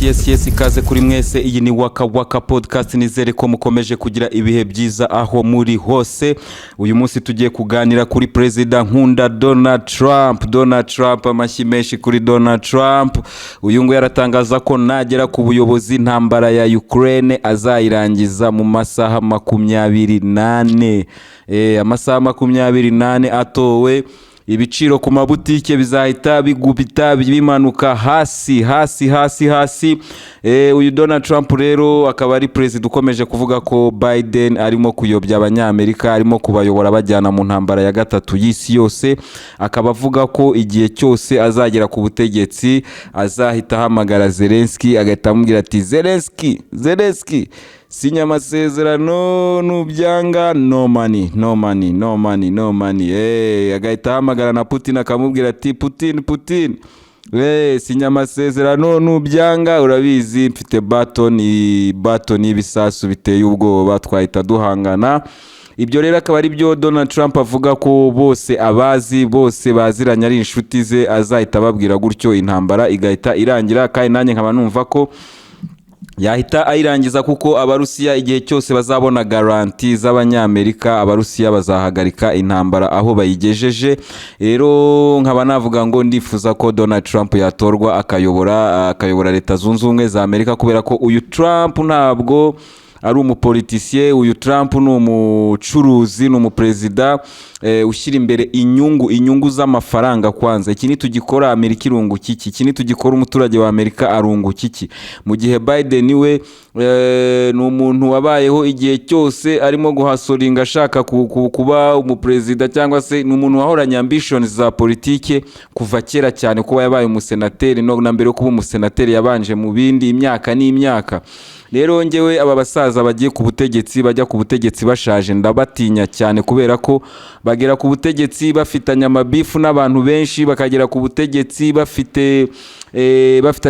yes ikaze kuri mwese. Iyi ni Waka podcast, nizere ko mukomeje kugira ibihe byiza aho muri hose. Uyu munsi tugiye kuganira kuri President nkunda Donald Trump. Amashyi menshi kuri Donald Trump. Uyu ngo yaratangaza ko nagera ku buyobozi intambara ya Ukraine azayirangiza mu masaha 28. Amasaha 28 atowe. Ibiciro ku mabutike bizahita bigubita bimanuka hasi. Uyu Donald Trump rero akaba ari president ukomeje kuvuga ko Biden arimo kuyobya abanyamerika, arimo kubayobora bajyana mu ntambara ya gatatu y'isi yose. Akaba avuga ko igihe cyose azagera ku butegetsi azahita hamagara Zelensky, agahita amubwira ati Zelensky sinya amasezerano nubyanga no money. Agahita hamagara na Putin akamubwira ati Putin sinya amasezerano nubyanga, urabizi mfite baton y'ibisasu biteye ubwoba, twahita duhangana. Ibyo rero akaba ari byo Donald Trump avuga ko bose baziranye ari inshuti ze, azahita babwira gutyo intambara igahita irangira. Kandi nanjye nkaba numva ko yahita ayirangiza, kuko abarusiya igihe cyose bazabona garanti z'abanyamerika, abarusiya bazahagarika intambara aho bayigejeje. Rero nkaba navuga ngo ndifuza ko Donald Trump yatorwa akayobora Leta Zunze Ubumwe za Amerika, kubera ko uyu Trump ntabwo ari umupolitisiye. Uyu Trump ni umucuruzi, ni umuperezida ushyira imbere inyungu z'amafaranga kwanza. Iki ni tugikora Amerika irungu kiki, iki ni tugikora umuturage wa Amerika arungu kiki. Mu gihe Biden we ni umuntu wabayeho igihe cyose arimo guhasoringa ashaka kuba umuperezida, cyangwa se ni umuntu wahoranye ambitions za politike kuva kera cyane, kuba yabaye umusenateri, no na mbere yo kuba umusenateri yabanje mu bindi imyaka. Rero ngewe aba basaza bagiye ku butegetsi, bajya ku butegetsi bashaje, ndabatinya cyane, kubera ko bagera ku butegetsi bafitanye amabifu n'abantu benshi, bakagera ku butegetsi bafitanye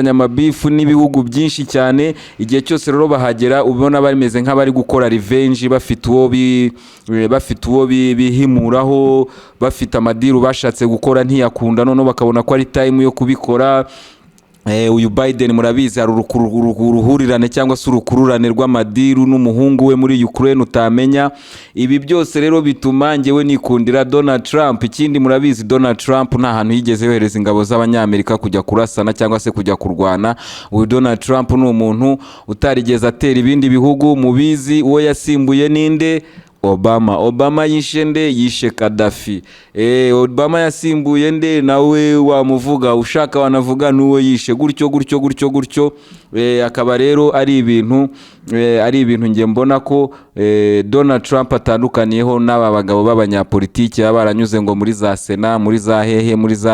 amabifu n'ibihugu byinshi cyane. Igihe cyose rero bahagera ubona bameze nk'abari gukora revenge, bafite uwo bihimuraho, bafite amadiru bashatse gukora ntiyakunda, none bakabona ko ari time yo kubikora. Uyu Biden murabizi hari uruhurirane cyangwa se urukururane rw'amadiru n'umuhungu we muri Ukraine utamenya. Ibi byose rero bituma ngewe nikundira Donald Trump. Ikindi murabizi Donald Trump nta hantu yigeze yohereza ingabo z'abanyamerika kujya kurasana cyangwa se kujya kurwana. Uyu Donald Trump ni umuntu utarigeze atera ibindi bihugu. Mubizi uwo yasimbuye ninde? Obama yishe nde? Yishe Gaddafi. Obama yasimbuye nde? Nawe wamuvuga, ushaka wanavuga n'uwo yishe, gutyo. Akaba rero ari ibintu nge mbona ko Donald Trump atandukaniyeho n'aba bagabo b'abanyapolitiki baba baranyuze ngo muri za Sena, muri za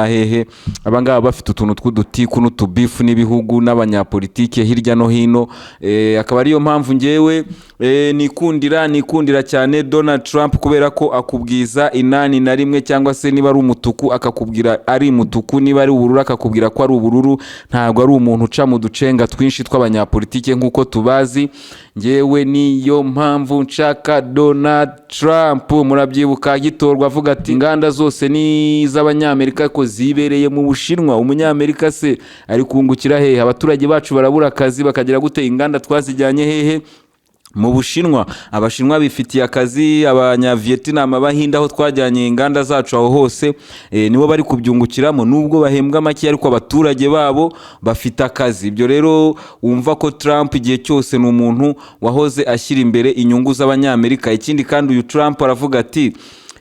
hehe. Abangaba bafite utuntu tw'udutiku n'utubifu n'ibihugu n'abanyapolitiki hirya no hino. Akaba ariyo mpamvu ngewe nikundira cyane Donald Trump, kubera ko akubwiza 8 cyangwa se niba ari umutuku akakubwira ari umutuku, niba ari ubururu akakubwira ko ari ubururu. Ntabwo ari umuntu uca mu ducenga twinshi tw'abanyapolitike nk'uko tubazi. Ngewe niyo mpamvu nshaka Donald Trump. Murabyibuka gitorwa avuga ati inganda zose ni z'abanyamerika ko zibereye mu Bushinwa. Umunyamerika se ari kungukira hehe? Abaturage bacu barabura akazi, bakagira gute? Inganda twazijyanye hehe? Mu Bushinwa. Abashinwa bifitiye akazi, abanyavietnam, abahinda aho twajyanye inganda zacu aho hose nibo bari kubyungukiramo, nubwo bahembwa make ariko abaturage babo bafite akazi. Ibyo rero wumva ko Trump igihe cyose ni umuntu wahoze ashyira imbere inyungu z'abanyamerika. Ikindi kandi uyu Trump aravuga ati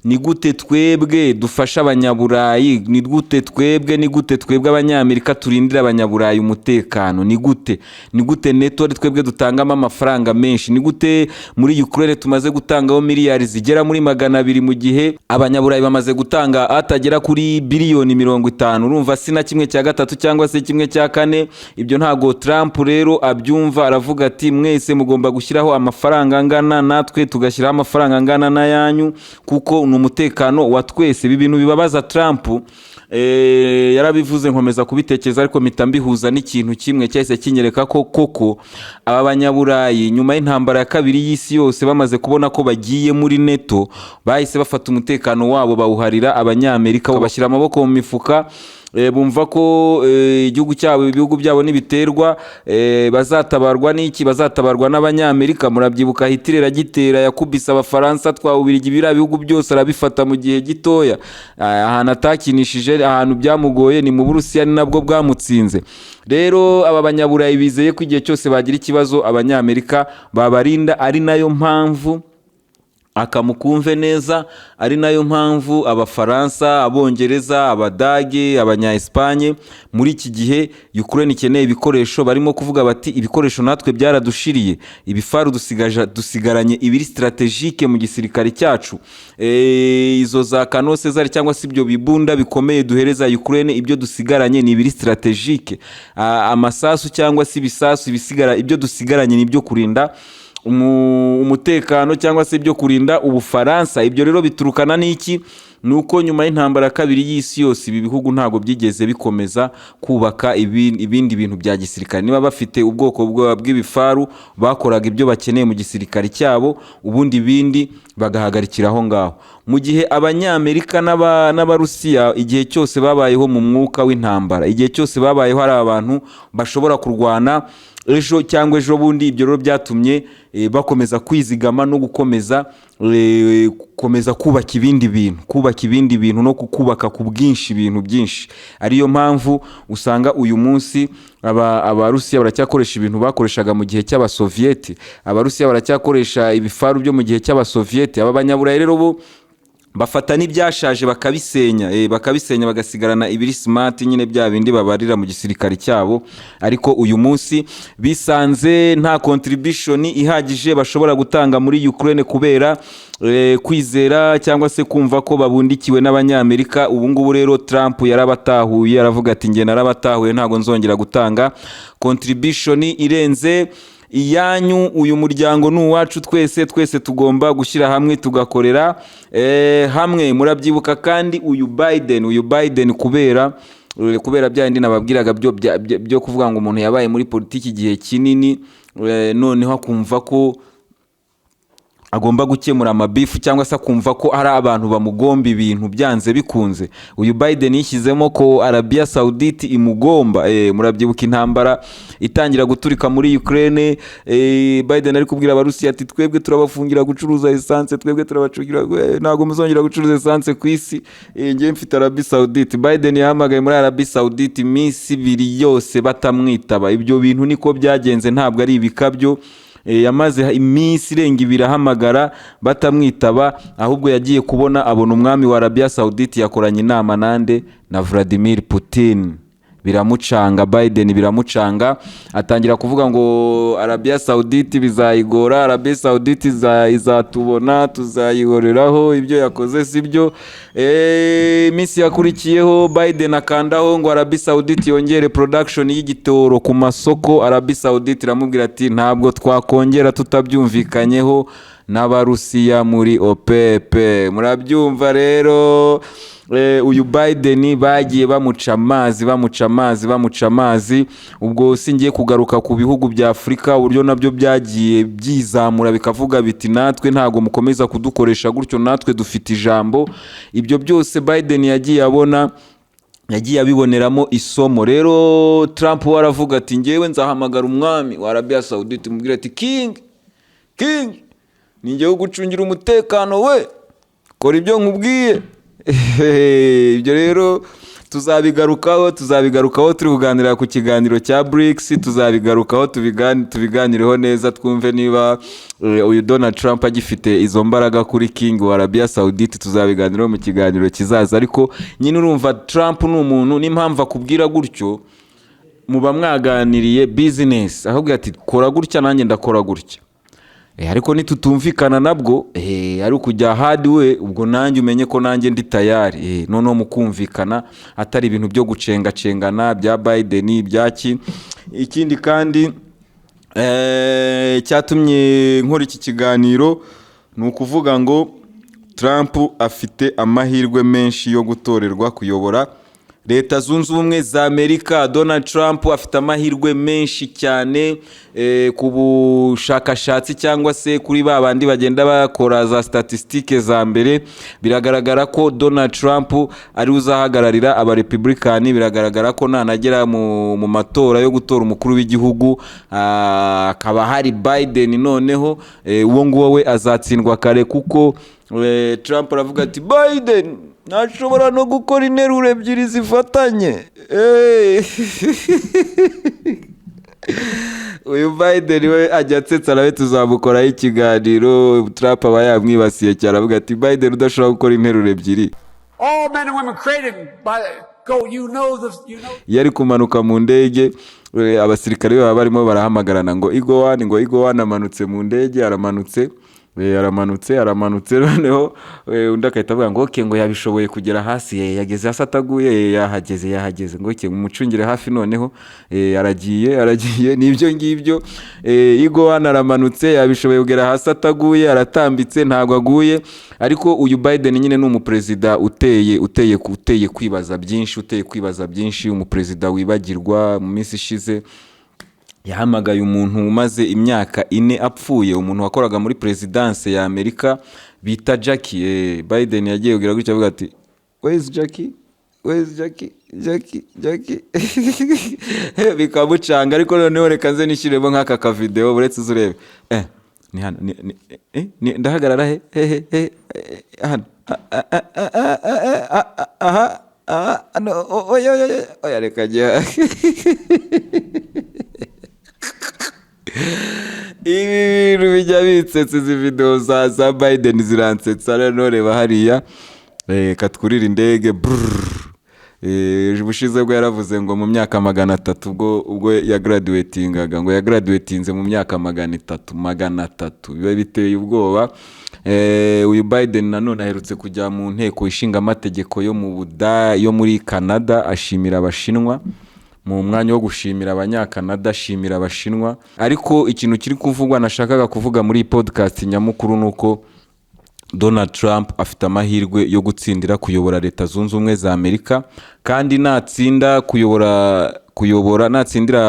ni gute twebwe dufasha abanyaburayi, ni gute twebwe abanyamerika turindira abanyaburayi umutekano, ni gute neto twebwe dutangamo amafaranga menshi, ni gute muri Ukraine tumaze gutangaho miliyari zigera muri 200 mu gihe abanyaburayi bamaze gutanga atagera kuri biliyoni 50. Urumva sina kimwe cya gatatu cyangwa se kimwe cya kane. Ibyo ntago Trump rero abyumva, aravuga ati mwese mugomba gushyiraho amafaranga angana, natwe tugashyiraho amafaranga angana na yanyu, kuko ni umutekano wa twese. Ibi bintu bibabaza Trump. Yarabivuze nkomeza kubitekereza, ariko mpita mbihuza n'ikintu kimwe cyahise kinyereka ko koko aba banyaburayi nyuma y'intambara ya kabiri y'isi yose bamaze kubona ko bagiye muri neto, bahise bafata umutekano wabo bawuharira abanyamerika, bashyira amaboko mu mifuka bumva ko ibihugu byabo nibiterwa bazatabarwa n'iki, bazatabarwa n'abanyamerika. Murabyibuka Hitler agitera yakubise abafaransa twawubirigi biriya bihugu byose arabifata mu gihe gitoya. Ahantu atakinishije, ahantu byamugoye ni mu Burusiya, ni nabwo bwamutsinze. Rero aba banyaburayi bizeye ko igihe cyose bagira ikibazo abanyamerika babarinda, ari nayo mpamvu akamukumve neza, ari nayo mpamvu abafaransa, abongereza, abadage, abanya-Espanye muri iki gihe Ukraine ikeneye ibikoresho, barimo kuvuga bati ibikoresho natwe byaradushiriye, ibifaru dusigaranye ibiri strategique mu gisirikare cyacu, izo za kanose zari cyangwa se ibyo bibunda bikomeye duhereza Ukraine, ibyo dusigaranye ni ibiri strategique, amasasu cyangwa se ibisasu bisigara, ibyo dusigaranye ni ibyo kurinda umutekano cyangwa se ibyo kurinda Ubufaransa. Ibyo rero biturukana n'iki? Nuko nyuma y'intambara ya kabiri y'isi yose ibi bihugu ntago byigeze bikomeza kubaka ibindi bintu bya gisirikare. Niba bafite ubwoko bw'ibifaru bakoraga ibyo bakeneye mu gisirikare cyabo, ubundi ibindi bagahagarikira aho ngaho. Mu gihe abanyamerika n'abarusiya igihe cyose babayeho mu mwuka w'intambara, igihe cyose babayeho hari abantu bashobora kurwana ejo cyangwa ejo bundi, ibyo rero byatumye bakomeza kwizigama no gukomeza kubaka ibindi bintu no kukubaka ku bwinshi ibintu byinshi. Ariyo mpamvu usanga uyu munsi abarusiya baracyakoresha ibintu bakoreshaga mu gihe cy'abasovieti, abarusiya baracyakoresha ibifaru byo mu gihe cy'abasovieti. Aba banyaburayi rero bo bafata n'ibyashaje bakabisenya bagasigarana ibiri smart, nyine bya bindi babarira mu gisirikare cyabo. Ariko uyu munsi bisanze nta contribution ihagije bashobora gutanga muri Ukraine kubera kwizera cyangwa se kumva ko babundikiwe n'abanyamerika. Ubu ngubu rero Trump yarabatahuye, aravuga ati nge narabatahuye, ntago nzongera gutanga contribution irenze iyanyu, uyu muryango ni uwacu, twese tugomba gushyira hamwe tugakorera hamwe. Murabyibuka kandi uyu Biden kubera byandi nababwiraga byo kuvuga ngo umuntu yabaye muri politiki igihe kinini, noneho akumva ko agomba gukemura amabifu cyangwa se akumva ko hari abantu bamugomba ibintu byanze bikunze. Uyu Biden yishyizemo ko Arabia Saudite imugomba. Murabyibuka intambara itangira guturika muri Ukraine, Biden ari kubwira abarusiya ati twebwe turabafungira gucuruza essence, twebwe turabacungira, ntago muzongera gucuruza essence ku isi, ngiye mfite Arabia Saudite. Biden yahamagaye muri Arabia Saudite iminsi 2 yose batamwitaba. Ibyo bintu niko byagenze, ntabwo ari ibikabyo. Yamaze iminsi irenga 2 ahamagara batamwitaba, ahubwo yagiye kubona abona umwami wa Arabia Saudite yakoranye inama na Vladimir Putin. Biramucanga, Biden biramucanga, atangira kuvuga ngo Arabia Saudite bizayigora, Arabia Saudite izatubona tuzayihoreraho, ibyo yakoze sibyo. Iminsi yakurikiyeho Biden akandaho ngo Arabia Saudite yongere production y'igitoro ku masoko. Arabia Saudite iramubwira ati ntabwo twakongera tutabyumvikanyeho n'abarusiya muri OPEP. Murabyumva rero, uyu Biden bagiye bamuca amazi. Ubwo singiye kugaruka ku bihugu bya Afrika uburyo nabyo byagiye byizamura bikavuga biti natwe ntago mukomeza kudukoresha gutyo, natwe dufite ijambo. Ibyo byose Biden yagiye abiboneramo isomo. Rero Trump waravuga ati ngewe nzahamagara umwami wa Arabia Saudite mubwira ati king ninjye gucungira umutekano, we kora ibyo nkubwiye. Ibyo rero tuzabigarukaho turi kuganira ku kiganiro cya BRICS, tuzabigarukaho tubiganireho neza, twumve niba uyu Donald Trump agifite izo mbaraga kuri king wa Arabia Saudite. Tuzabiganiraho mu kiganiro kizaza. Ariko nyine urumva Trump ni umuntu, n'impamvu akubwira gutyo muba mwaganiriye business, ahubwo ati kora gutya nanjye ndakora gutya. Ariko nitutumvikana nabwo ari kujya hardware, ubwo nanjye umenye ko nanjye ndi tayari. Noneho mukumvikana atari ibintu byo gucengacengana bya Biden byaki. Ikindi kandi cyatumye nkora iki kiganiro ni ukuvuga ngo Trump afite amahirwe menshi yo gutorerwa kuyobora Leta zunze ubumwe za Amerika, Donald Trump afite amahirwe menshi cyane ku bushakashatsi cyangwa se kuri ba bandi bagenda bakora za statistike za mbere. Biragaragara ko Donald Trump ari uzahagararira abarepublikani. Biragaragara ko nanagera mu matora yo gutora umukuru w'igihugu akaba hari Biden, noneho uwo nguwo we azatsindwa kare, kuko Trump aravuga ati Biden ntashobora no gukora interuro ebyiri zifatanye. Uyu Biden we ajya atsetsa nawe tuzamukoraho ikiganiro. Trump aba yamwibasiye cyane, avuga ati Biden udashobora gukora interuro ebyiri. Yari kumanuka mu ndege, abasirikare baba barimo barahamagarana ngo Igo One amanutse mu ndege, aramanutse noneho undi akahita avuga ngo okay, ngo yabishoboye kugera hasi, yageze hasi ataguye, yahageze ngo okay, umucungire hafi, noneho aragiye nibyo ngibyo. Igo One aramanutse, yabishoboye kugera hasi ataguye, aratambitse ntago aguye. Ariko uyu Biden nyine ni umuperezida uteye kwibaza byinshi, umuperezida wibagirwa. Mu minsi ishize yahamagaye umuntu umaze imyaka 4 apfuye, umuntu wakoraga muri presidence ya Amerika bita Jackie. Biden yagiye kugira gutya avuga ati where's Jackie bikamucanga. Ariko noneho reka nze nishyiremo nk'aka ka video buretse uzurebe. Ni hano ni ndahagarara he hano no oya reka jya ibi bintu bijya bitsetsa. Izi video za Biden ziransetsa. Rero reba hariya katwurira indege ubushize bwo yaravuze ngo mu myaka 300 ubwo yagraduatingaga, ngo yagraduatinze mu myaka 300 biba biteye ubwoba. Uyu Biden nanone aherutse kujya mu nteko ishinga amategeko yo muri Canada ashimira abashinwa. Mu mwanya wo gushimira abanyakanada ashimira abashinwa. Ariko ikintu kiri kuvugwa nashakaga kuvuga muri podcast nyamukuru nuko Donald Trump afite amahirwe yo gutsindira kuyobora Leta zunze ubumwe za Amerika, kandi natsinda kuyobora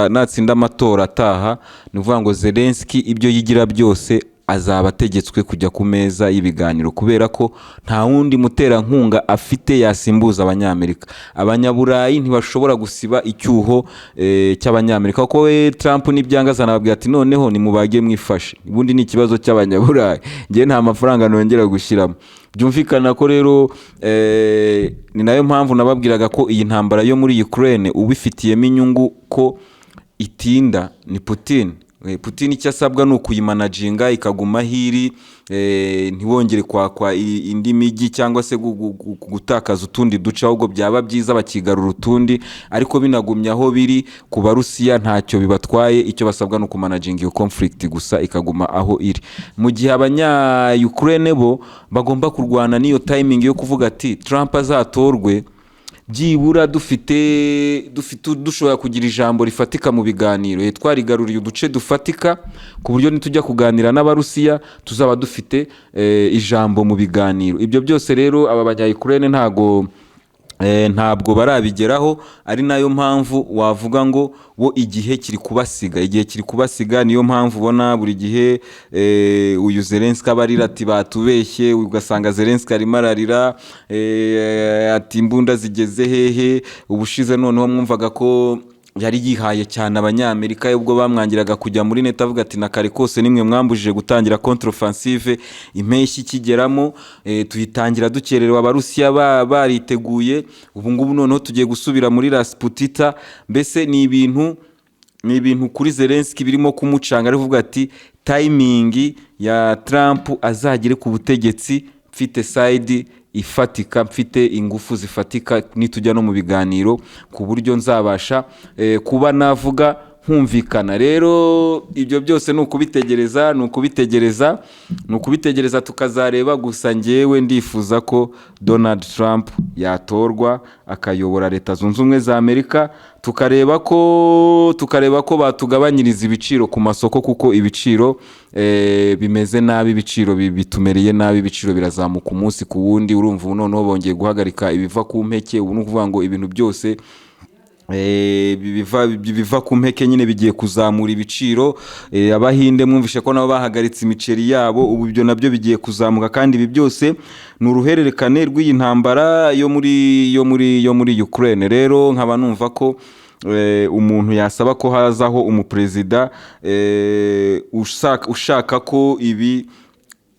natsinda amatora ataha, nivuga ngo Zelensky ibyo yigira byose azaba ategetswe kujya ku meza y'ibiganiro, kubera ko nta wundi muterankunga afite yasimbuza abanyamerika. Abanyaburayi ntibashobora gusiba icyuho cy'abanyamerika, kuko Trump nibyangaza nababwira ati noneho nimubage mwifashe, ubundi ni ikibazo cy'abanyaburayi, ngiye nta mafaranga nongera gushyiramo. Byumvikana ko rero ni nayo mpamvu nababwiraga ko iyi ntambara yo muri Ukraine ubifitiyemo inyungu ko itinda ni Putin. Icyo asabwa ni ukuyimanaginga ikaguma hiri, ntiwongere kwa indi migi cyangwa se gutakaza utundi duce, ahubwo byaba byiza bakigarura utundi. Ariko binagumye aho biri ku Barusiya ntacyo bibatwaye, icyo basabwa ni ukumanaginga iyo conflict gusa ikaguma aho iri. Mu gihe abanya Ukraine bo bagomba kurwana n'iyo timing yo kuvuga ati Trump azatorwe, byibura dushobora kugira ijambo rifatika mu biganiro. Twarigaruriye uduce dufatika ku buryo nitujya kuganira n'Abarusiya tuzaba dufite ijambo mu biganiro. Ibyo byose rero aba banya Ukraine ntabwo barabigeraho, ari nayo mpamvu wavuga ngo bo igihe kiri kubasiga. Niyo mpamvu ubona buri gihe uyu Zelensky abarira ati batubeshye, ugasanga Zelensky arimo ararira ati imbunda zigeze hehe. Ubushize noneho mwumvaga ko yari yihaye cyane abanyamerika, ubwo bamwangiraga kujya muri net, avuga ati nakare kose nimwe mwambujije gutangira contre-offensive impeshyi kigeramo, tuyitangira dukererewe, Abarusiya bariteguye, ubu ngubu noneho tugiye gusubira muri Rasputita. Mbese ni ibintu kuri Zelensky birimo kumucanga, arivuga ati timing ya Trump azagire ku butegetsi mfite side ifatika, mfite ingufu zifatika nitujya no mu biganiro, ku buryo nzabasha kuba navuga humvikana. Rero ibyo byose ni ukubitegereza tukazareba. Gusa njyewe ndifuza ko Donald Trump yatorwa akayobora Leta Zunze Ubumwe za Amerika, tukareba ko batugabanyiriza ibiciro ku masoko, kuko ibiciro bimeze nabi, ibiciro bitumereye nabi, ibiciro birazamuka umunsi ku wundi. Urumva ubu noneho bongeye guhagarika ibiva ku mpeke. Ubu ni ukuvuga ngo ibintu byose biva ku mpeke nyine bigiye kuzamura ibiciro. Abahinde mwumvishe ko nabo bahagaritse imiceri yabo, ubu ibyo nabyo bigiye kuzamuka. Kandi ibi byose ni uruhererekane rw'iyi ntambara yo muri Ukraine. Rero nkaba numva ko umuntu yasaba ko hazaho umuperezida ushaka ko ibi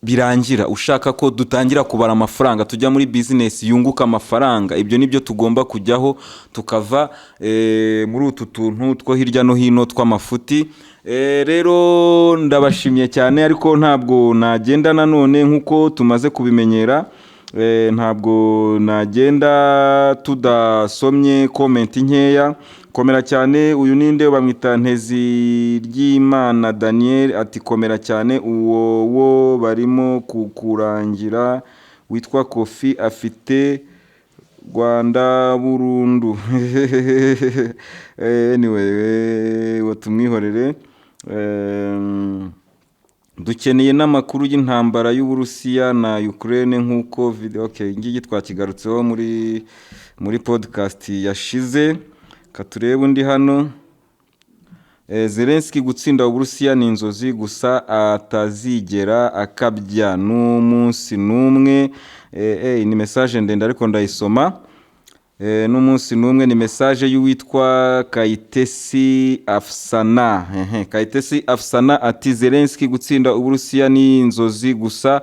birangira, ushaka ko dutangira kubara amafaranga, tujya muri business yunguka amafaranga. Ibyo nibyo tugomba kujyaho, tukava muri utu tuntu two hirya no hino tw'amafuti. Rero ndabashimye cyane, ariko ntabwo nagenda nanone nkuko tumaze kubimenyera. Ntabwo nagenda tudasomye comment nkeya. Komera cyane, uyu ninde bamwita Ntezi ry'Imana Daniel, ati komera cyane, uwo barimo kukurangira witwa Kofi afite Rwanda burundu. Anyway, watumwihorere. Dukeneye n'amakuru y'intambara y'Uburusiya na Ukraine nkuko video. Okay, ngiki twakigarutseho muri podcast yashize. Katurebe undi hano. Zelensky gutsinda Uburusiya ni inzozi gusa atazigera akabya n'umunsi numwe. Ni message ndende ariko ndayisoma. N'umunsi numwe ni message y'uwitwa Kayitesi Afsana. Kayitesi Afsana ati Zelensky gutsinda Uburusiya ni inzozi gusa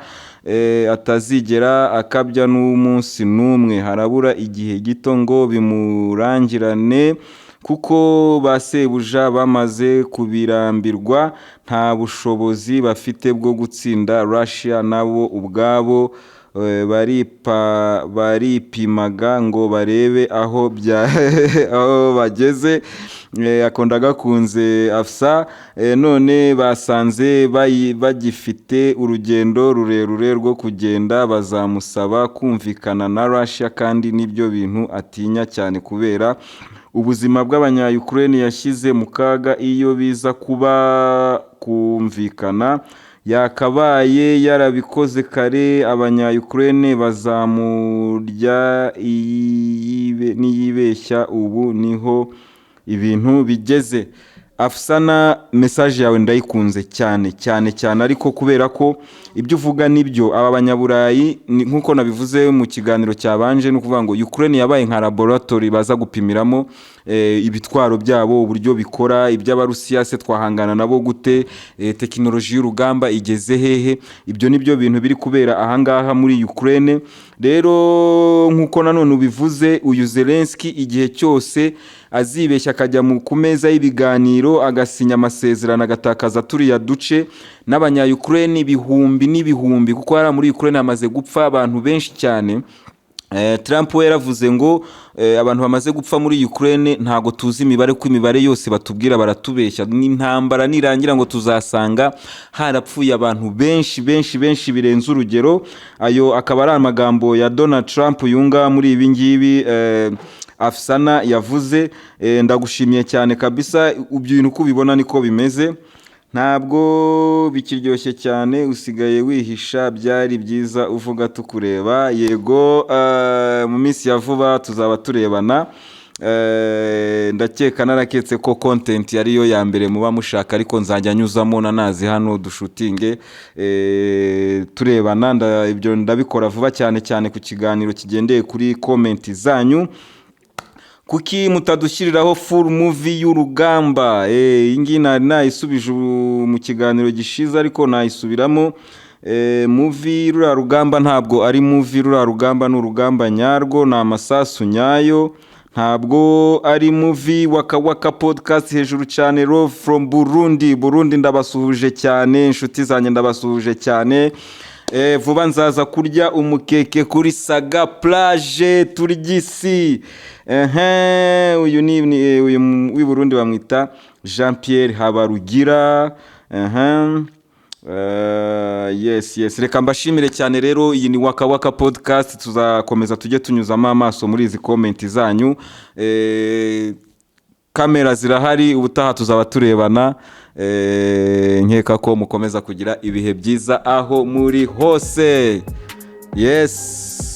atazigera akabya n'umunsi numwe. Harabura igihe gito ngo bimurangirane, kuko basebuja bamaze kubirambirwa, nta bushobozi bafite bwo gutsinda Russia. Nabo ubwabo baripimaga ngo barebe aho bageze. Akonda gakunze Afsa, none basanze bagifite urugendo rurerure rwo kugenda. Bazamusaba kumvikana na Russia, kandi nibyo bintu atinya cyane, kubera ubuzima bw'abanya-Ukraine yashyize mu kaga. Iyo biza kuba kumvikana, yakabaye yarabikoze kare. Abanya-Ukraine bazamurya niyibeshya. Ubu niho ibintu bigeze. Afsana, message yawe ndayikunze cyane, ariko kubera ko ibyo uvuga nibyo, aba banyaburayi nkuko nabivuze mu kiganiro cyabanje, no kuvuga ngo Ukraine yabaye nka laboratory baza gupimiramo ibitwaro byabo, uburyo bikora. Iby'Abarusiya se twahangana nabo gute? Tekinoloji y'urugamba igeze hehe? Ibyo nibyo bintu biri kubera ahangaha muri Ukraine. Rero nkuko nanone ubivuze, uyu Zelensky igihe cyose azibeshya akajya ku meza y'ibiganiro agasinya amasezerano agatakaza turiya duce, n'abanya-Ukraine ibihumbi n'ibihumbi, kuko hari muri Ukraine hamaze gupfa abantu benshi cyane. Trump we yaravuze ngo abantu bamaze gupfa muri Ukraine ntago tuzi imibare, ko imibare yose batubwira baratubeshya. N'intambara nirangira ngo tuzasanga harapfuye abantu benshi birenze urugero. Ayo akaba ari amagambo ya Donald Trump yunga muri ibi ngibi Afsana yavuze. Ndagushimiye cyane kabisa, ibintu uko ubibona niko bimeze. Ntabwo bikiryoshye cyane, usigaye wihisha, byari byiza uvuga tukureba. Yego, mu minsi ya vuba tuzaba turebana. Ndakeka naraketse ko content yariyo ya mbere muba mushaka, ariko nzajya nyuzamo nazi hano dushutinge turebana. Ibyo ndabikora vuba cyane ku kiganiro kigendeye kuri comment zanyu. Kuki mutadushyiriraho full movie y'urugamba? Ingi nayisubije mu kiganiro gishize, ariko nayisubiramo. Movie rura rugamba ntabwo ari movie. Rura rugamba n'urugamba nyarwo, na amasasu nyayo. Ntabwo ari movie. Waka podcast hejuru cyane. Love from Burundi. Ndabasuhuje cyane, inshuti zanjye ndabasuhuje cyane. Vuba nzaza kurya umukeke kuri Saga Plage Turigisi. Uyu w'i Burundi bamwita Jean Pierre Habarugira. Yes, reka mbashimire cyane rero. Iyi ni Waka Waka podcast, tuzakomeza tujye tunyuzamo amaso muri izi comment zanyu. Kamera zirahari, ubutaha tuzaba turebana. Nkeka ko mukomeza kugira ibihe byiza aho muri hose. Yes.